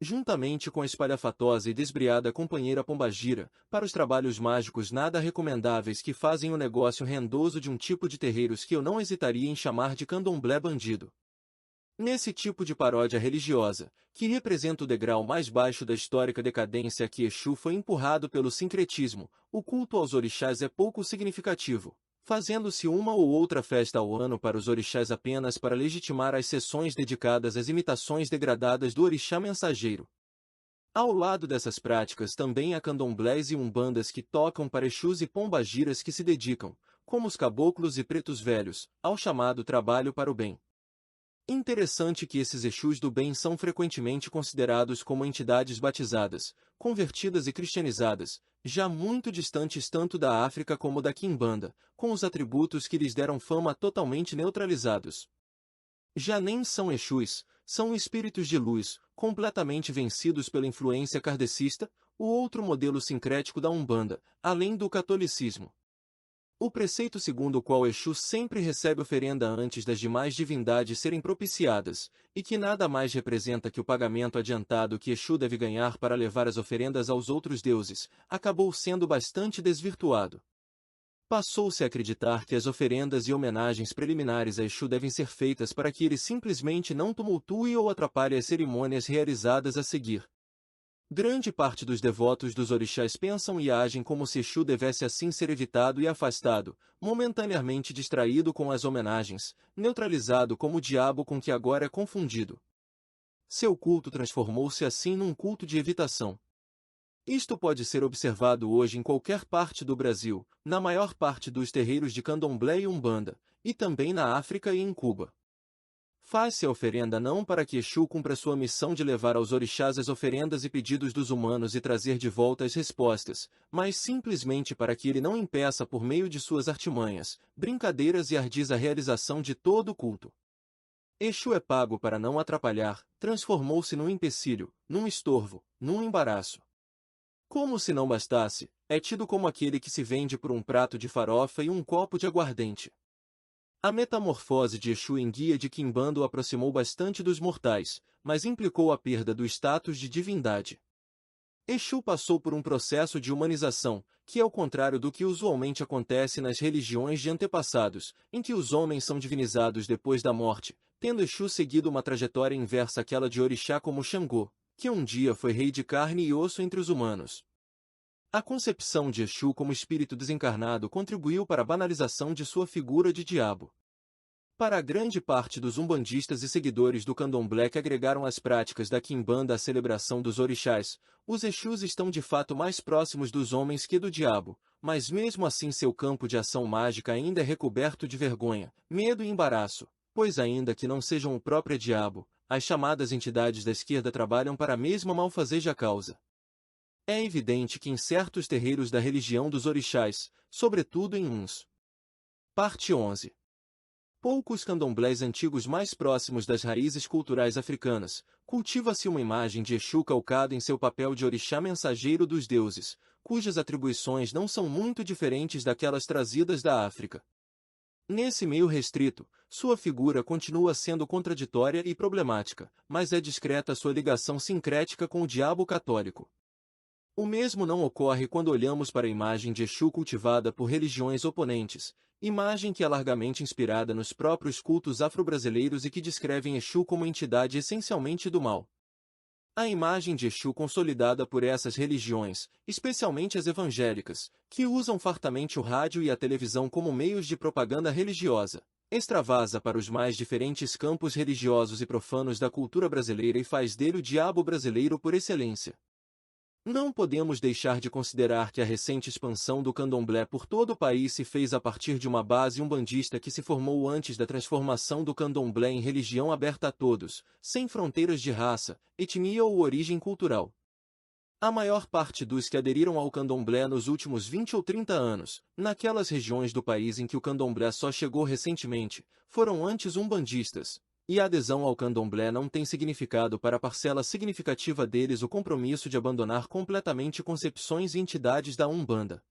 S3: Juntamente com a espalhafatosa e desbriada companheira pombagira, para os trabalhos mágicos nada recomendáveis que fazem o negócio rendoso de um tipo de terreiros que eu não hesitaria em chamar de candomblé bandido. Nesse tipo de paródia religiosa, que representa o degrau mais baixo da histórica decadência a que Exu foi empurrado pelo sincretismo, o culto aos orixás é pouco significativo, fazendo-se uma ou outra festa ao ano para os orixás apenas para legitimar as sessões dedicadas às imitações degradadas do orixá mensageiro. Ao lado dessas práticas também há candomblés e umbandas que tocam para Exus e pombagiras que se dedicam, como os caboclos e pretos velhos, ao chamado trabalho para o bem. Interessante que esses Exus do bem são frequentemente considerados como entidades batizadas, convertidas e cristianizadas, já muito distantes tanto da África como da Quimbanda, com os atributos que lhes deram fama totalmente neutralizados. Já nem são Exus, são espíritos de luz, completamente vencidos pela influência kardecista, o outro modelo sincrético da Umbanda, além do catolicismo. O preceito segundo o qual Exu sempre recebe oferenda antes das demais divindades serem propiciadas, e que nada mais representa que o pagamento adiantado que Exu deve ganhar para levar as oferendas aos outros deuses, acabou sendo bastante desvirtuado. Passou-se a acreditar que as oferendas e homenagens preliminares a Exu devem ser feitas para que ele simplesmente não tumultue ou atrapalhe as cerimônias realizadas a seguir. Grande parte dos devotos dos orixás pensam e agem como se Exu devesse assim ser evitado e afastado, momentaneamente distraído com as homenagens, neutralizado como o diabo com que agora é confundido. Seu culto transformou-se assim num culto de evitação. Isto pode ser observado hoje em qualquer parte do Brasil, na maior parte dos terreiros de Candomblé e Umbanda, e também na África e em Cuba. Faz-se a oferenda não para que Exu cumpra sua missão de levar aos orixás as oferendas e pedidos dos humanos e trazer de volta as respostas, mas simplesmente para que ele não impeça por meio de suas artimanhas, brincadeiras e ardis a realização de todo o culto. Exu é pago para não atrapalhar, transformou-se num empecilho, num estorvo, num embaraço. Como se não bastasse, é tido como aquele que se vende por um prato de farofa e um copo de aguardente. A metamorfose de Exu em guia de Quimbanda o aproximou bastante dos mortais, mas implicou a perda do status de divindade. Exu passou por um processo de humanização, que é ao contrário do que usualmente acontece nas religiões de antepassados, em que os homens são divinizados depois da morte, tendo Exu seguido uma trajetória inversa àquela de orixá como Xangô, que um dia foi rei de carne e osso entre os humanos. A concepção de Exu como espírito desencarnado contribuiu para a banalização de sua figura de diabo. Para a grande parte dos umbandistas e seguidores do candomblé que agregaram as práticas da quimbanda à celebração dos orixás, os Exus estão de fato mais próximos dos homens que do diabo, mas mesmo assim seu campo de ação mágica ainda é recoberto de vergonha, medo e embaraço, pois ainda que não sejam o próprio diabo, as chamadas entidades da esquerda trabalham para a mesma malfazeja causa. É evidente que em certos terreiros da religião dos orixás, sobretudo em uns. Parte 11. Poucos candomblés antigos mais próximos das raízes culturais africanas, cultiva-se uma imagem de Exu calcado em seu papel de orixá mensageiro dos deuses, cujas atribuições não são muito diferentes daquelas trazidas da África. Nesse meio restrito, sua figura continua sendo contraditória e problemática, mas é discreta sua ligação sincrética com o diabo católico. O mesmo não ocorre quando olhamos para a imagem de Exu cultivada por religiões oponentes, imagem que é largamente inspirada nos próprios cultos afro-brasileiros e que descrevem Exu como entidade essencialmente do mal. A imagem de Exu consolidada por essas religiões, especialmente as evangélicas, que usam fartamente o rádio e a televisão como meios de propaganda religiosa, extravasa para os mais diferentes campos religiosos e profanos da cultura brasileira e faz dele o diabo brasileiro por excelência. Não podemos deixar de considerar que a recente expansão do candomblé por todo o país se fez a partir de uma base umbandista que se formou antes da transformação do candomblé em religião aberta a todos, sem fronteiras de raça, etnia ou origem cultural. A maior parte dos que aderiram ao candomblé nos últimos 20 ou 30 anos, naquelas regiões do país em que o candomblé só chegou recentemente, foram antes umbandistas. E a adesão ao candomblé não tem significado para parcela significativa deles o compromisso de abandonar completamente concepções e entidades da Umbanda.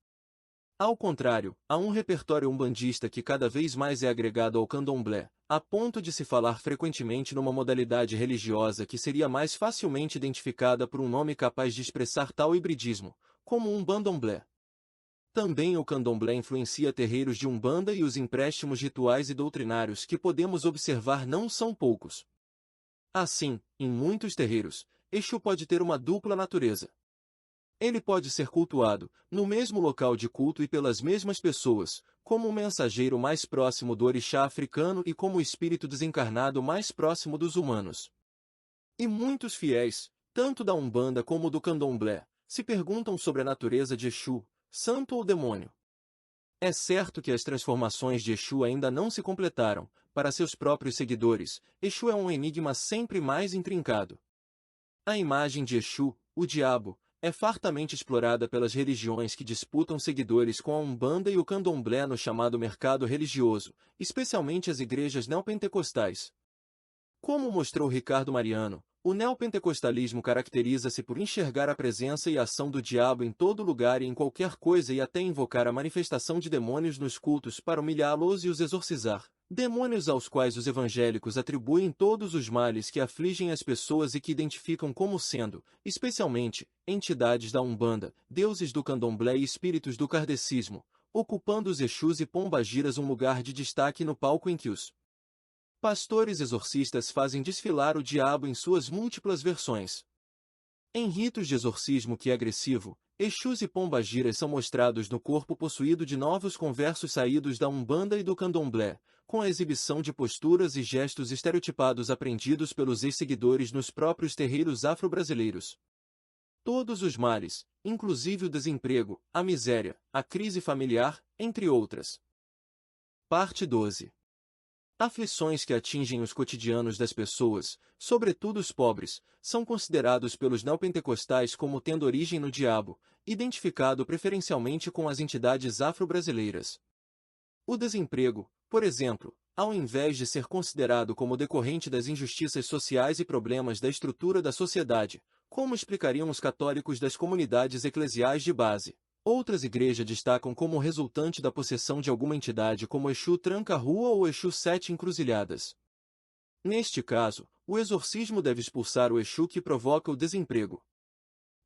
S3: Ao contrário, há um repertório umbandista que cada vez mais é agregado ao candomblé, a ponto de se falar frequentemente numa modalidade religiosa que seria mais facilmente identificada por um nome capaz de expressar tal hibridismo, como umbandomblé. Também o candomblé influencia terreiros de Umbanda e os empréstimos rituais e doutrinários que podemos observar não são poucos. Assim, em muitos terreiros, Exu pode ter uma dupla natureza. Ele pode ser cultuado, no mesmo local de culto e pelas mesmas pessoas, como o mensageiro mais próximo do orixá africano e como o espírito desencarnado mais próximo dos humanos. E muitos fiéis, tanto da Umbanda como do candomblé, se perguntam sobre a natureza de Exu, santo ou demônio. É certo que as transformações de Exu ainda não se completaram, para seus próprios seguidores, Exu é um enigma sempre mais intrincado. A imagem de Exu, o diabo, é fartamente explorada pelas religiões que disputam seguidores com a Umbanda e o Candomblé no chamado mercado religioso, especialmente as igrejas neopentecostais. Como mostrou Ricardo Mariano, o neopentecostalismo caracteriza-se por enxergar a presença e a ação do diabo em todo lugar e em qualquer coisa e até invocar a manifestação de demônios nos cultos para humilhá-los e os exorcizar. Demônios aos quais os evangélicos atribuem todos os males que afligem as pessoas e que identificam como sendo, especialmente, entidades da Umbanda, deuses do Candomblé e espíritos do kardecismo, ocupando os Exus e Pombagiras um lugar de destaque no palco em que os pastores exorcistas fazem desfilar o diabo em suas múltiplas versões. Em ritos de exorcismo que é agressivo, Exus e Pombagiras são mostrados no corpo possuído de novos conversos saídos da Umbanda e do Candomblé, com a exibição de posturas e gestos estereotipados aprendidos pelos ex-seguidores nos próprios terreiros afro-brasileiros. Todos os males, inclusive o desemprego, a miséria, a crise familiar, entre outras. Parte 12. Aflições que atingem os cotidianos das pessoas, sobretudo os pobres, são considerados pelos neopentecostais como tendo origem no diabo, identificado preferencialmente com as entidades afro-brasileiras. O desemprego, por exemplo, ao invés de ser considerado como decorrente das injustiças sociais e problemas da estrutura da sociedade, como explicariam os católicos das comunidades eclesiais de base, outras igrejas destacam como resultante da possessão de alguma entidade como Exu Tranca-Rua ou Exu Sete Encruzilhadas. Neste caso, o exorcismo deve expulsar o Exu que provoca o desemprego.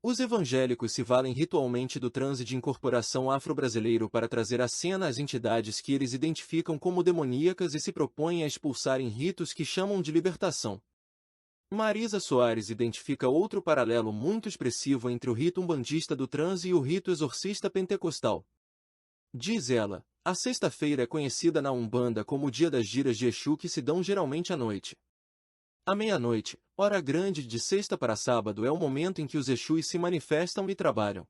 S3: Os evangélicos se valem ritualmente do transe de incorporação afro-brasileiro para trazer à cena as entidades que eles identificam como demoníacas e se propõem a expulsar em ritos que chamam de libertação. Marisa Soares identifica outro paralelo muito expressivo entre o rito umbandista do transe e o rito exorcista pentecostal. Diz ela, a sexta-feira é conhecida na Umbanda como o dia das giras de Exu que se dão geralmente à noite. À meia-noite, hora grande de sexta para sábado é o momento em que os Exus se manifestam e trabalham.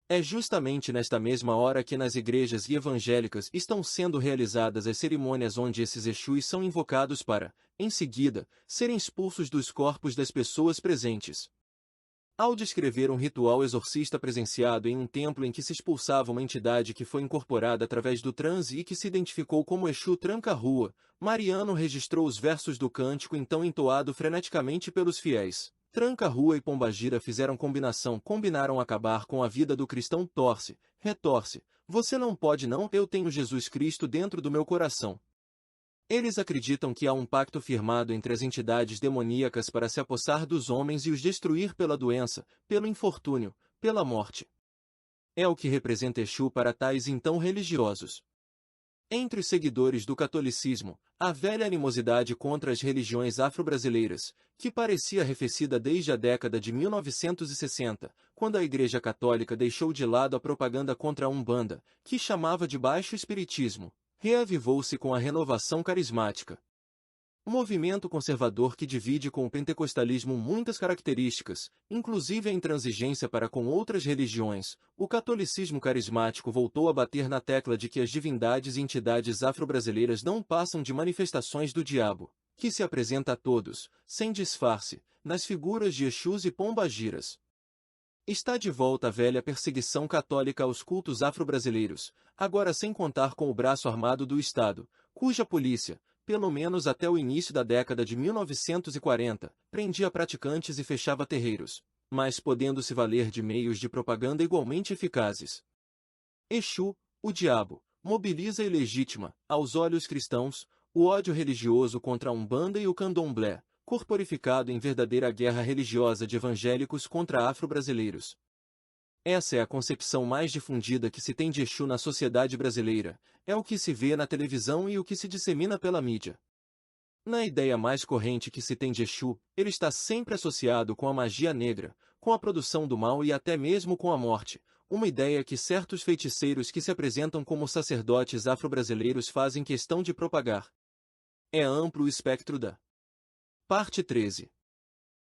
S3: É justamente nesta mesma hora que nas igrejas evangélicas estão sendo realizadas as cerimônias onde esses Exus são invocados para, em seguida, serem expulsos dos corpos das pessoas presentes. Ao descrever um ritual exorcista presenciado em um templo em que se expulsava uma entidade que foi incorporada através do transe e que se identificou como Exu Tranca-Rua, Mariano registrou os versos do cântico então entoado freneticamente pelos fiéis. Tranca-Rua e Pombagira combinaram acabar com a vida do cristão torce, retorce, você não pode não, eu tenho Jesus Cristo dentro do meu coração. Eles acreditam que há um pacto firmado entre as entidades demoníacas para se apossar dos homens e os destruir pela doença, pelo infortúnio, pela morte. É o que representa Exu para tais então religiosos. Entre os seguidores do catolicismo, a velha animosidade contra as religiões afro-brasileiras, que parecia arrefecida desde a década de 1960, quando a Igreja Católica deixou de lado a propaganda contra a Umbanda, que chamava de baixo espiritismo, reavivou-se com a renovação carismática. Um movimento conservador que divide com o pentecostalismo muitas características, inclusive a intransigência para com outras religiões, o catolicismo carismático voltou a bater na tecla de que as divindades e entidades afro-brasileiras não passam de manifestações do diabo, que se apresenta a todos, sem disfarce, nas figuras de Exus e Pombagiras. Está de volta a velha perseguição católica aos cultos afro-brasileiros, agora sem contar com o braço armado do Estado, cuja polícia, pelo menos até o início da década de 1940, prendia praticantes e fechava terreiros, mas podendo se valer de meios de propaganda igualmente eficazes. Exu, o diabo, mobiliza e legitima, aos olhos cristãos, o ódio religioso contra a Umbanda e o Candomblé, corporificado em verdadeira guerra religiosa de evangélicos contra afro-brasileiros. Essa é a concepção mais difundida que se tem de Exu na sociedade brasileira, é o que se vê na televisão e o que se dissemina pela mídia. Na ideia mais corrente que se tem de Exu, ele está sempre associado com a magia negra, com a produção do mal e até mesmo com a morte, uma ideia que certos feiticeiros que se apresentam como sacerdotes afro-brasileiros fazem questão de propagar. É amplo o espectro da Parte 13.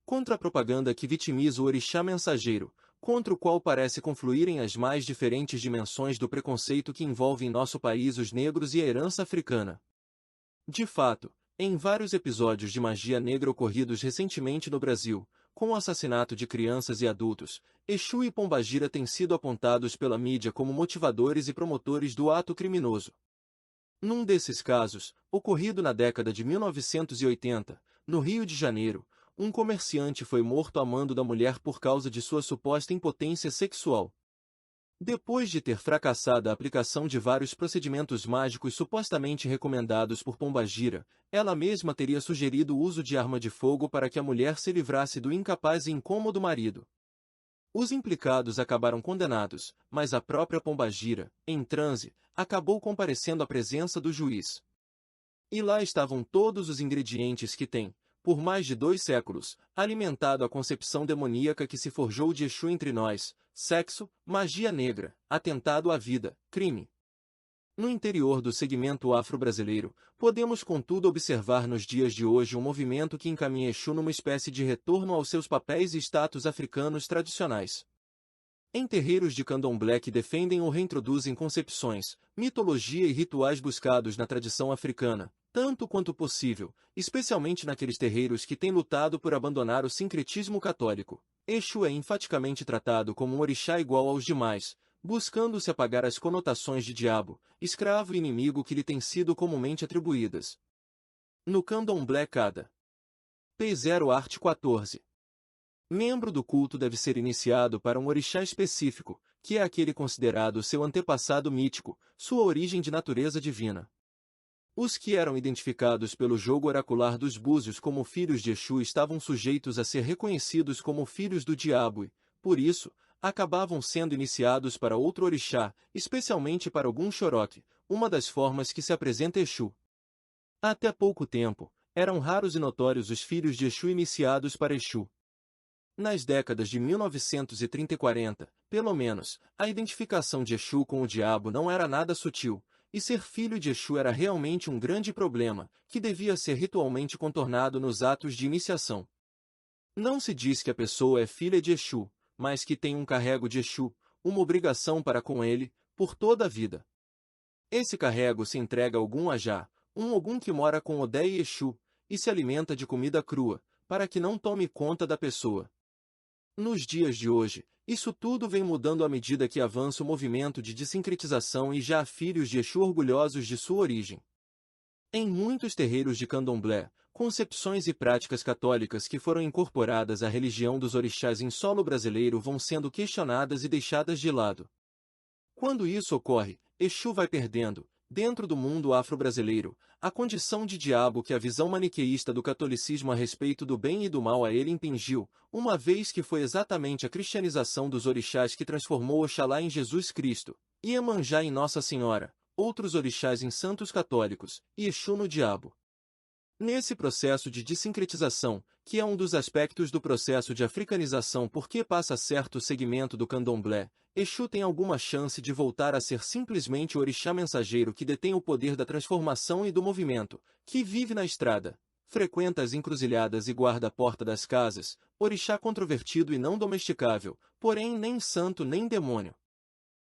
S3: Contra a propaganda que vitimiza o orixá mensageiro, contra o qual parece confluírem as mais diferentes dimensões do preconceito que envolve em nosso país os negros e a herança africana. De fato, em vários episódios de magia negra ocorridos recentemente no Brasil, com o assassinato de crianças e adultos, Exu e Pombagira têm sido apontados pela mídia como motivadores e promotores do ato criminoso. Num desses casos, ocorrido na década de 1980, no Rio de Janeiro, um comerciante foi morto a mando da mulher por causa de sua suposta impotência sexual. Depois de ter fracassado a aplicação de vários procedimentos mágicos supostamente recomendados por Pombagira, ela mesma teria sugerido o uso de arma de fogo para que a mulher se livrasse do incapaz e incômodo marido. Os implicados acabaram condenados, mas a própria Pombagira, em transe, acabou comparecendo à presença do juiz. E lá estavam todos os ingredientes que têm, por mais de 2 séculos, alimentado a concepção demoníaca que se forjou de Exu entre nós: sexo, magia negra, atentado à vida, crime. No interior do segmento afro-brasileiro, podemos contudo observar nos dias de hoje um movimento que encaminha Exu numa espécie de retorno aos seus papéis e status africanos tradicionais. Em terreiros de candomblé que defendem ou reintroduzem concepções, mitologia e rituais buscados na tradição africana, tanto quanto possível, especialmente naqueles terreiros que têm lutado por abandonar o sincretismo católico, Exu é enfaticamente tratado como um orixá igual aos demais, buscando-se apagar as conotações de diabo, escravo e inimigo que lhe têm sido comumente atribuídas. No candomblé cada P0 art. 14. Membro do culto deve ser iniciado para um orixá específico, que é aquele considerado seu antepassado mítico, sua origem de natureza divina. Os que eram identificados pelo jogo oracular dos búzios como filhos de Exu estavam sujeitos a ser reconhecidos como filhos do diabo e, por isso, acabavam sendo iniciados para outro orixá, especialmente para algum xoroque, uma das formas que se apresenta Exu. Até pouco tempo, eram raros e notórios os filhos de Exu iniciados para Exu. Nas décadas de 1930 e 40, pelo menos, a identificação de Exu com o diabo não era nada sutil, e ser filho de Exu era realmente um grande problema, que devia ser ritualmente contornado nos atos de iniciação. Não se diz que a pessoa é filha de Exu, mas que tem um carrego de Exu, uma obrigação para com ele, por toda a vida. Esse carrego se entrega a algum ajá, um ogum que mora com Odé e Exu, e se alimenta de comida crua, para que não tome conta da pessoa. Nos dias de hoje, isso tudo vem mudando à medida que avança o movimento de desincretização e já há filhos de Exu orgulhosos de sua origem. Em muitos terreiros de candomblé, concepções e práticas católicas que foram incorporadas à religião dos orixás em solo brasileiro vão sendo questionadas e deixadas de lado. Quando isso ocorre, Exu vai perdendo, dentro do mundo afro-brasileiro, a condição de diabo que a visão maniqueísta do catolicismo a respeito do bem e do mal a ele impingiu, uma vez que foi exatamente a cristianização dos orixás que transformou Oxalá em Jesus Cristo, Iemanjá em Nossa Senhora, outros orixás em santos católicos, e Exu no diabo. Nesse processo de desincretização, que é um dos aspectos do processo de africanização porque passa certo segmento do candomblé, Exu tem alguma chance de voltar a ser simplesmente o orixá mensageiro que detém o poder da transformação e do movimento, que vive na estrada, frequenta as encruzilhadas e guarda a porta das casas, orixá controvertido e não domesticável, porém nem santo nem demônio.